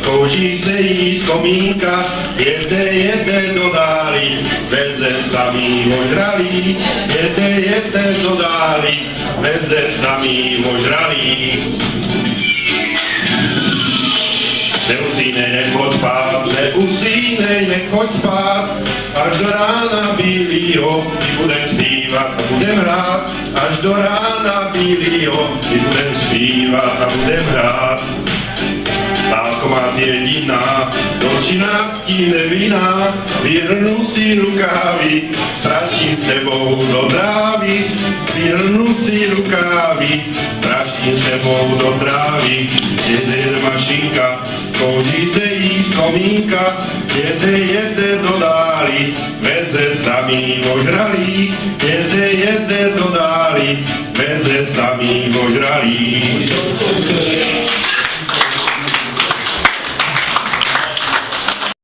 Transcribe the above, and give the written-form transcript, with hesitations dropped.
kouří se jí z komínka, jede do dály, veze samý ožralý, jede do dály, veze samý ožralý. Neusínej, nechoď spát, neusínej, nechoď spát, až do rána bílýho, my budem zpívat a budem hrát, až do rána bílýho, my budem zpívat a budem hrát. Lásko má jediná, dočina ti nevinná, vyhrnu si rukávy, praštím s tebou do trávy, vyhrnu si rukávy, praštím s tebou do trávy. Jede mašinka, kouří se jí z komínka, jede do dály, veze samý ožralý, jede do dály, veze samý ožralý.